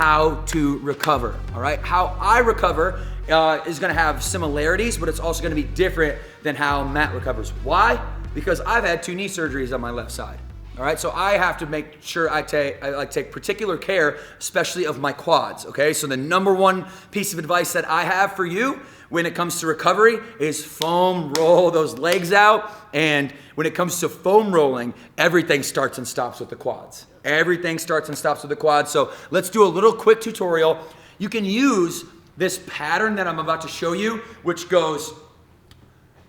how to recover, all right? How I recover is gonna have similarities, but it's also gonna be different than how Matt recovers. Why? Because I've had 2 knee surgeries on my left side. All right, so I have to make sure I take particular care, especially of my quads, okay? So the number one piece of advice that I have for you when it comes to recovery is foam roll those legs out. And when it comes to foam rolling, everything starts and stops with the quads. Everything starts and stops with the quads. So let's do a little quick tutorial. You can use this pattern that I'm about to show you, which goes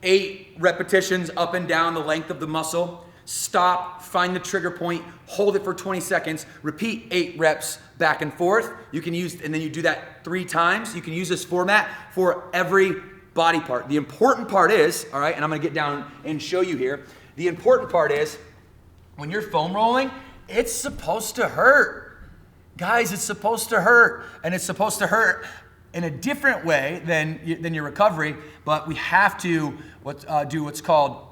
8 repetitions up and down the length of the muscle. Stop, find the trigger point, hold it for 20 seconds, repeat 8 reps back and forth. You can use, and then you do that 3 times. You can use this format for every body part. The important part is, all right, and I'm gonna get down and show you here. The important part is, when you're foam rolling, it's supposed to hurt. Guys, it's supposed to hurt. And it's supposed to hurt in a different way than your recovery, but we have to do what's called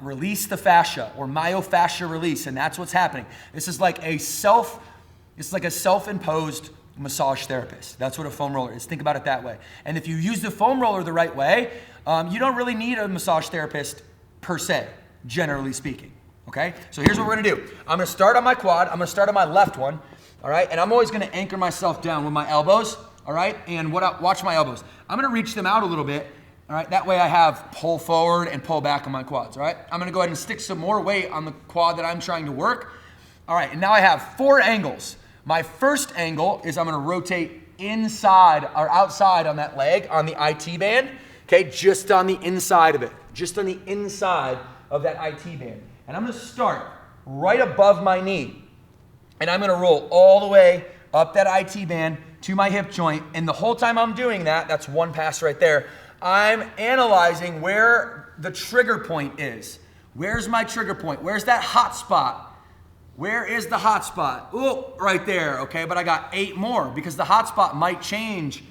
release the fascia, or myofascia release, and that's what's happening. This is like a self-imposed massage therapist. That's what a foam roller is. Think about it that way. And if you use the foam roller the right way, you don't really need a massage therapist per se, generally speaking. Okay? So here's what we're gonna do. I'm gonna start on my quad. I'm gonna start on my left one. All right? And I'm always gonna anchor myself down with my elbows. All right? And watch my elbows. I'm gonna reach them out a little bit. All right, that way I have pull forward and pull back on my quads, all right? I'm gonna go ahead and stick some more weight on the quad that I'm trying to work. All right, and now I have 4 angles. My first angle is I'm gonna rotate inside or outside on that leg on the IT band, okay? Just on the inside of it, just on the inside of that IT band. And I'm gonna start right above my knee, and I'm gonna roll all the way up that IT band to my hip joint, and the whole time I'm doing that, that's 1 pass right there, I'm analyzing where the trigger point is. Where's my trigger point? Where's that hot spot? Where is the hot spot? Oh, right there, okay, but I got 8 more because the hot spot might change,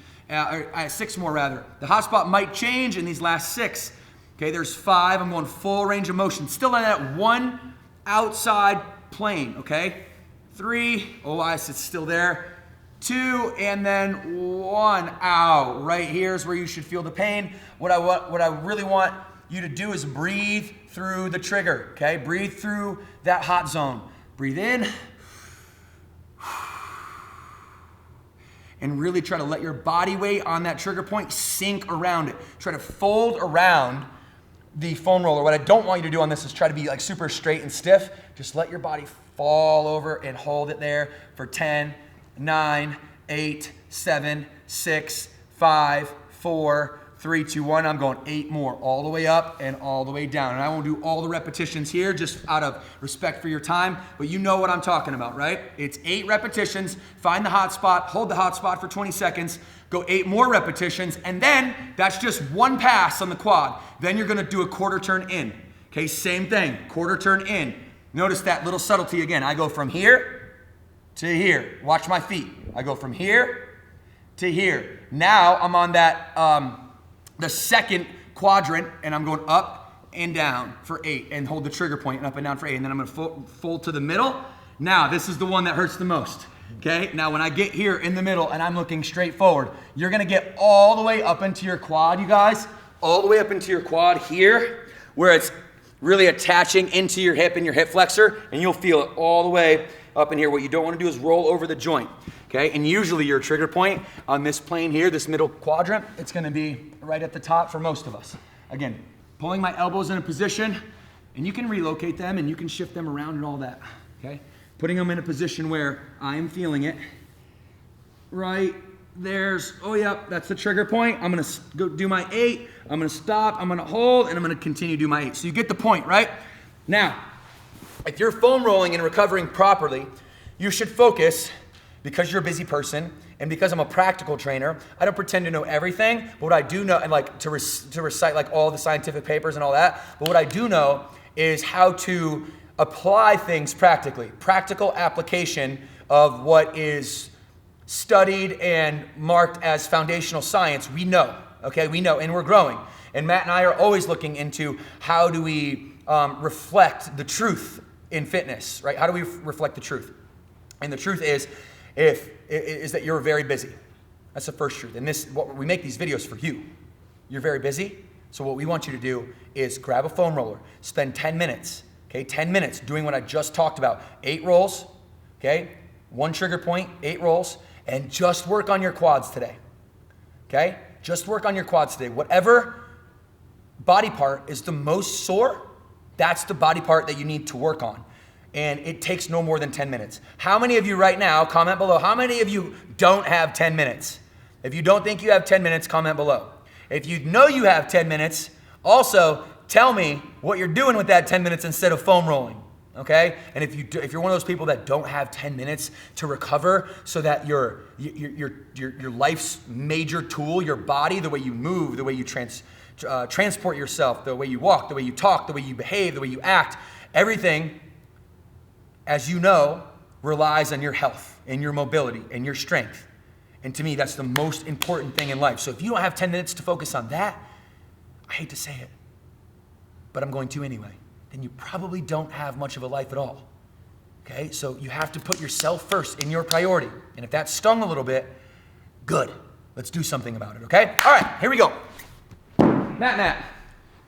6 more rather. The hot spot might change in these last 6. Okay, there's 5, I'm going full range of motion. Still on that 1 outside plane, okay? 3, oh, it's still there. 2, and then 1. Ow, right here is where you should feel the pain. What I really want you to do is breathe through the trigger, okay? Breathe through that hot zone. Breathe in. And really try to let your body weight on that trigger point sink around it. Try to fold around the foam roller. What I don't want you to do on this is try to be like super straight and stiff. Just let your body fall over and hold it there for 10, 9, 8, 7, 6, 5, 4, 3, 2, 1. I'm going 8 more, all the way up and all the way down. And I won't do all the repetitions here just out of respect for your time, but you know what I'm talking about, right? It's 8 repetitions, find the hot spot, hold the hot spot for 20 seconds, go 8 more repetitions, and then that's just 1 pass on the quad. Then you're gonna do a quarter turn in. Okay, same thing, quarter turn in. Notice that little subtlety again. I go from here to here. Watch my feet. I go from here to here. Now I'm on that, the second quadrant, and I'm going up and down for 8, and hold the trigger point and up and down for 8, and then I'm gonna fold to the middle. Now, this is the one that hurts the most, okay? Now, when I get here in the middle and I'm looking straight forward, you're gonna get all the way up into your quad, you guys, all the way up into your quad here, where it's really attaching into your hip and your hip flexor, and you'll feel it all the way up in here. What you don't want to do is roll over the joint, okay? And usually your trigger point on this plane here, this middle quadrant, it's gonna be right at the top for most of us. Again, pulling my elbows in a position, and you can relocate them and you can shift them around and all that, okay? Putting them in a position where I'm feeling it. Right there's, oh yeah, that's the trigger point. I'm gonna go do my 8, I'm gonna stop, I'm gonna hold, and I'm gonna continue to do my 8. So you get the point, right? Now, if you're foam rolling and recovering properly, you should focus, because you're a busy person, and because I'm a practical trainer, I don't pretend to know everything, but what I do know, and like to recite like all the scientific papers and all that, but what I do know is how to apply things practically. Practical application of what is studied and marked as foundational science, we know, okay? We know, and we're growing. And Matt and I are always looking into how do we reflect the truth in fitness, right? How do we reflect the truth? And the truth is, is that you're very busy. That's the first truth. And we make these videos for you. You're very busy. So what we want you to do is grab a foam roller, spend 10 minutes, okay? 10 minutes doing what I just talked about. 8 rolls, okay? 1 trigger point, 8 rolls, and just work on your quads today, okay? Just work on your quads today. Whatever body part is the most sore, that's the body part that you need to work on. And it takes no more than 10 minutes. How many of you right now, comment below, how many of you don't have 10 minutes? If you don't think you have 10 minutes, comment below. If you know you have 10 minutes, also tell me what you're doing with that 10 minutes instead of foam rolling, okay? And if you're one of those people that don't have 10 minutes to recover so that your life's major tool, your body, the way you move, the way you transport yourself, the way you walk, the way you talk, the way you behave, the way you act, everything, as you know, relies on your health and your mobility and your strength. And to me, that's the most important thing in life. So if you don't have 10 minutes to focus on that, I hate to say it, but I'm going to anyway, then you probably don't have much of a life at all. Okay? So you have to put yourself first in your priority. And if that stung a little bit, good. Let's do something about it, okay? All right, here we go. Matt.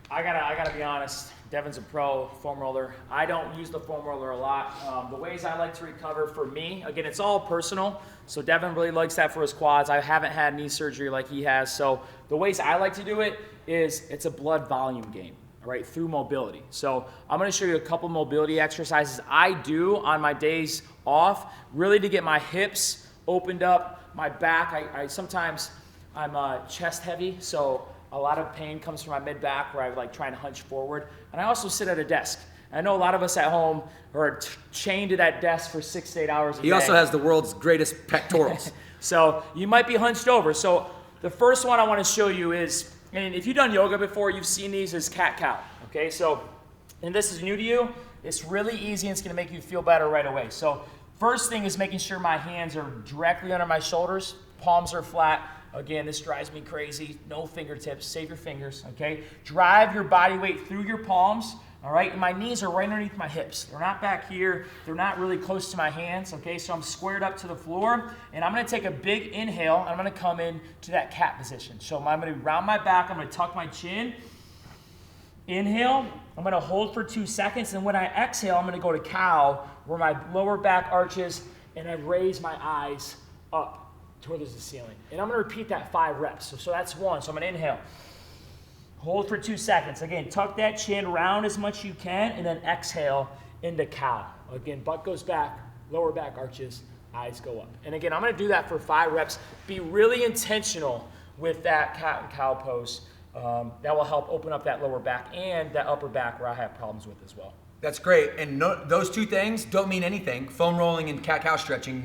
I gotta be honest. Devan's a pro foam roller. I don't use the foam roller a lot. The ways I like to recover for me, again, it's all personal. So Devan really likes that for his quads. I haven't had knee surgery like he has. So the ways I like to do it is it's a blood volume game, all right, through mobility. So I'm gonna show you a couple mobility exercises I do on my days off, really to get my hips opened up, my back. I'm chest heavy, so a lot of pain comes from my mid-back where I like trying to hunch forward. And I also sit at a desk. I know a lot of us at home are chained to that desk for 6 to 8 hours a day. He also has the world's greatest pectorals. So you might be hunched over. So the first one I want to show you is, and if you've done yoga before, you've seen these, is cat-cow. Okay, so, and this is new to you, it's really easy and it's going to make you feel better right away. So first thing is making sure my hands are directly under my shoulders, palms are flat. Again, this drives me crazy. No fingertips, save your fingers, okay? Drive your body weight through your palms, all right? And my knees are right underneath my hips. They're not back here. They're not really close to my hands, okay? So I'm squared up to the floor, and I'm gonna take a big inhale, and I'm gonna come in to that cat position. So I'm gonna round my back, I'm gonna tuck my chin, inhale, I'm gonna hold for 2 seconds, and when I exhale, I'm gonna go to cow, where my lower back arches, and I raise my eyes up towards the ceiling. And I'm gonna repeat that 5 reps. So that's 1. So I'm gonna inhale. Hold for 2 seconds. Again, tuck that chin, round as much as you can, and then exhale into cow. Again, butt goes back, lower back arches, eyes go up. And again, I'm gonna do that for 5 reps. Be really intentional with that cat and cow pose. That will help open up that lower back and that upper back where I have problems with as well. That's great. And those 2 things don't mean anything. Foam rolling and cat-cow stretching,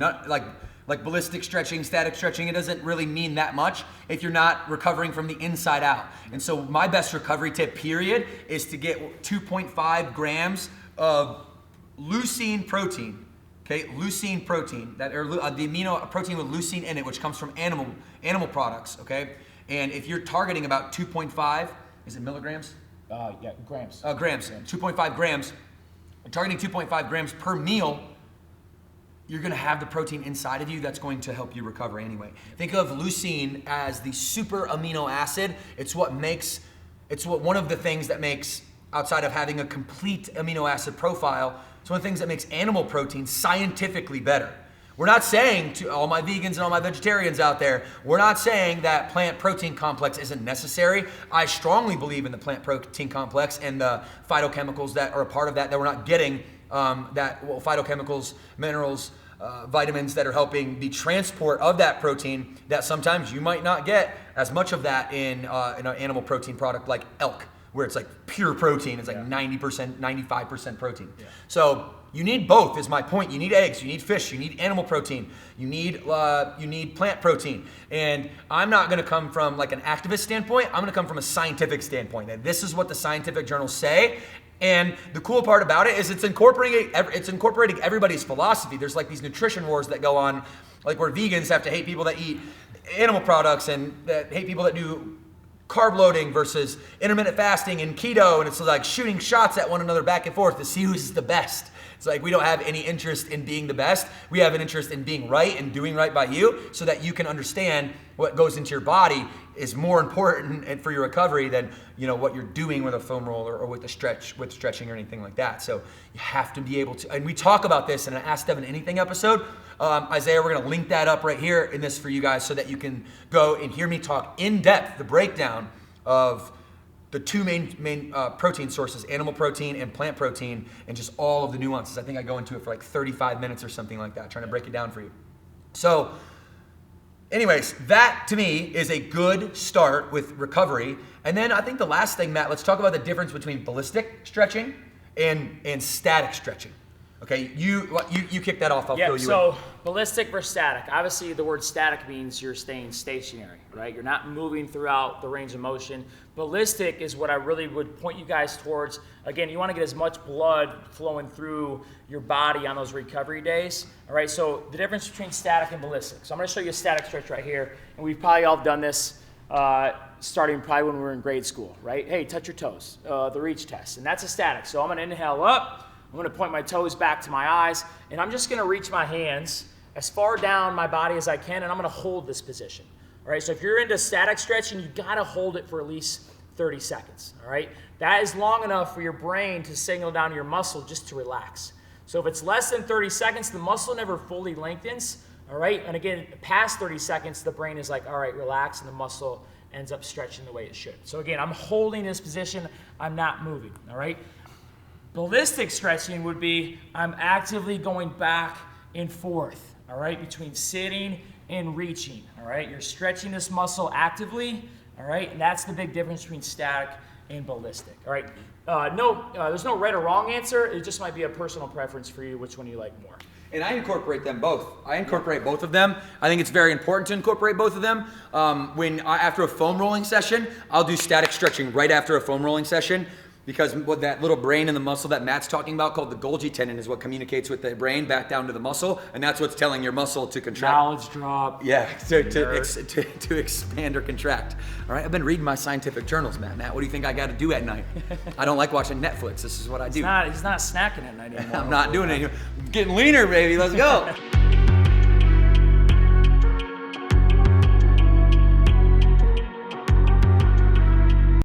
like ballistic stretching, static stretching, it doesn't really mean that much if you're not recovering from the inside out. And so my best recovery tip, period, is to get 2.5 grams of leucine protein. Okay, leucine protein, the amino protein with leucine in it, which comes from animal products. Okay, and if you're targeting about 2.5, is it milligrams? Yeah, grams. Grams. 2.5 grams. Targeting 2.5 grams per meal, you're gonna have the protein inside of you that's going to help you recover anyway. Think of leucine as the super amino acid. It's one of the things that makes, outside of having a complete amino acid profile, it's one of the things that makes animal protein scientifically better. We're not saying, to all my vegans and all my vegetarians out there, we're not saying that plant protein complex isn't necessary. I strongly believe in the plant protein complex and the phytochemicals that are a part of that we're not getting, phytochemicals, minerals, vitamins that are helping the transport of that protein that sometimes you might not get as much of that in an animal protein product like elk, where it's like pure protein. It's like 90%, 95% protein. Yeah. So you need both is my point. You need eggs, you need fish, you need animal protein, you need plant protein. And I'm not gonna come from like an activist standpoint, I'm gonna come from a scientific standpoint. And this is what the scientific journals say. And the cool part about it is it's incorporating everybody's philosophy. There's like these nutrition wars that go on, like where vegans have to hate people that eat animal products and that hate people that do carb loading versus intermittent fasting and keto, and it's like shooting shots at one another back and forth to see who's the best. It's like we don't have any interest in being the best. We have an interest in being right and doing right by you so that you can understand what goes into your body is more important for your recovery than what you're doing with a foam roller or with stretching or anything like that. So you have to be able to, and we talk about this in an Ask Devan Anything episode. Isaiah, we're gonna link that up right here in this for you guys so that you can go and hear me talk in depth, the breakdown of the two main protein sources, animal protein and plant protein, and just all of the nuances. I think I go into it for like 35 minutes or something like that, trying to break it down for you. So anyways, that to me is a good start with recovery. And then I think the last thing, Matt, let's talk about the difference between ballistic stretching and static stretching. Okay, you kick that off. I'll fill you in. So ballistic versus static. Obviously, the word static means you're staying stationary, right? You're not moving throughout the range of motion. Ballistic is what I really would point you guys towards. Again, you want to get as much blood flowing through your body on those recovery days. All right, so the difference between static and ballistic. So I'm going to show you a static stretch right here, and we've probably all done this starting probably when we were in grade school, right? Hey, touch your toes, the reach test, and that's a static. So I'm going to inhale up. I'm going to point my toes back to my eyes, and I'm just going to reach my hands as far down my body as I can, and I'm going to hold this position. All right, so if you're into static stretching, you got to hold it for at least 30 seconds. All right, that is long enough for your brain to signal down to your muscle just to relax. So if it's less than 30 seconds, the muscle never fully lengthens. All right, and again, past 30 seconds, the brain is like, all right, relax, and the muscle ends up stretching the way it should. So again, I'm holding this position, I'm not moving. All right. Ballistic stretching would be I'm actively going back and forth, all right, between sitting and reaching, all right? You're stretching this muscle actively, all right? And that's the big difference between static and ballistic, all right? There's no right or wrong answer. It just might be a personal preference for you, which one you like more. And I incorporate them both. I incorporate both of them. I think it's very important to incorporate both of them. After a foam rolling session, I'll do static stretching right after a foam rolling session, because what that little brain and the muscle that Matt's talking about called the Golgi tendon is what communicates with the brain back down to the muscle, and that's what's telling your muscle to contract. Knowledge drop. Yeah, to expand or contract. All right, I've been reading my scientific journals, Matt. Matt, what do you think I got to do at night? I don't like watching Netflix. This is what I do. He's not snacking at night anymore. I'm not doing it anymore. I'm getting leaner, baby. Let's go.